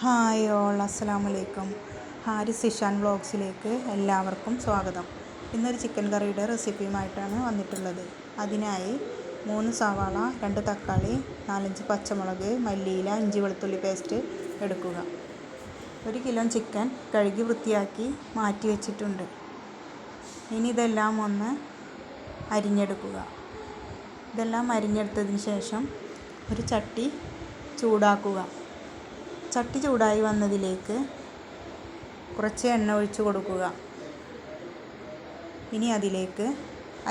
Hi all, അസ്സലാമു അലൈക്കും. ഹാരിസ് ഇഷാൻ വ്ളോഗ്സിലേക്ക് എല്ലാവർക്കും സ്വാഗതം. ഇന്നൊരു ചിക്കൻ കറിയുടെ റെസിപ്പിയുമായിട്ടാണ് വന്നിട്ടുള്ളത്. അതിനായി 3 സവാള, 2 തക്കാളി, 4-5 പച്ചമുളക്, മല്ലിയില, ഇഞ്ചി വെളുത്തുള്ളി പേസ്റ്റ് എടുക്കുക. 1 കിലോ ചിക്കൻ കഴുകി വൃത്തിയാക്കി മാറ്റി വെച്ചിട്ടുണ്ട്. ഇനി ഇതെല്ലാം ഒന്ന് അരിഞ്ഞെടുക്കുക. ഇതെല്ലാം അരിഞ്ഞെടുത്തതിന് ശേഷം ഒരു ചട്ടി ചൂടാക്കുക. ചട്ടി ചൂടായി വന്നതിലേക്ക് കുറച്ച് എണ്ണ ഒഴിച്ചു കൊടുക്കുക. ഇനി അതിലേക്ക്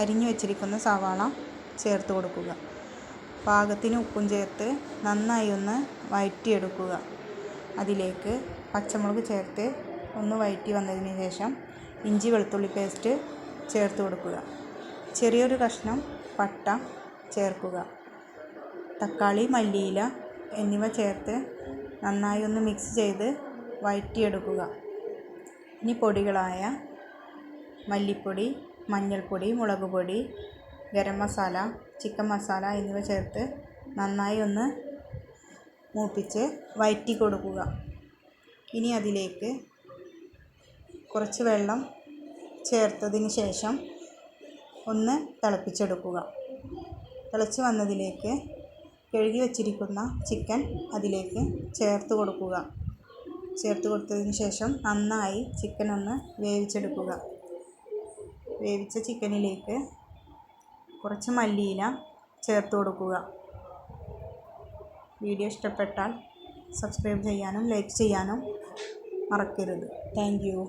അരിഞ്ഞു വെച്ചിരിക്കുന്ന സവാള ചേർത്ത് കൊടുക്കുക. പാകത്തിന് ഉപ്പും ചേർത്ത് നന്നായി ഒന്ന് വഴറ്റിയെടുക്കുക. അതിലേക്ക് പച്ചമുളക് ചേർത്ത് ഒന്ന് വഴറ്റി വന്നതിന് ശേഷം ഇഞ്ചി വെളുത്തുള്ളി പേസ്റ്റ് ചേർത്ത് കൊടുക്കുക. ചെറിയൊരു കഷ്ണം പട്ട ചേർക്കുക. തക്കാളി, മല്ലിയില എന്നിവ ചേർത്ത് നന്നായി ഒന്ന് മിക്സ് ചെയ്ത് വഴറ്റിയെടുക്കുക. ഇനി പൊടികളായ മല്ലിപ്പൊടി, മഞ്ഞൾപ്പൊടി, മുളക് പൊടി, ഗരം മസാല, ചിക്കൻ മസാല എന്നിവ ചേർത്ത് നന്നായി ഒന്ന് മൂപ്പിച്ച് വഴറ്റി കൊടുക്കുക. ഇനി അതിലേക്ക് കുറച്ച് വെള്ളം ചേർത്തതിന് ശേഷം ഒന്ന് തിളപ്പിച്ചെടുക്കുക. തിളച്ച് വന്നതിലേക്ക് കഴുകി വച്ചിരിക്കുന്ന ചിക്കൻ അതിലേക്ക് ചേർത്ത് കൊടുക്കുക. ചേർത്ത് കൊടുത്തതിന് ശേഷം നന്നായി ചിക്കൻ ഒന്ന് വേവിച്ചെടുക്കുക. വേവിച്ച ചിക്കനിലേക്ക് കുറച്ച് മല്ലിയില ചേർത്ത് കൊടുക്കുക. വീഡിയോ ഇഷ്ടപ്പെട്ടാൽ സബ്സ്ക്രൈബ് ചെയ്യാനും ലൈക്ക് ചെയ്യാനും മറക്കരുത്. Thank you.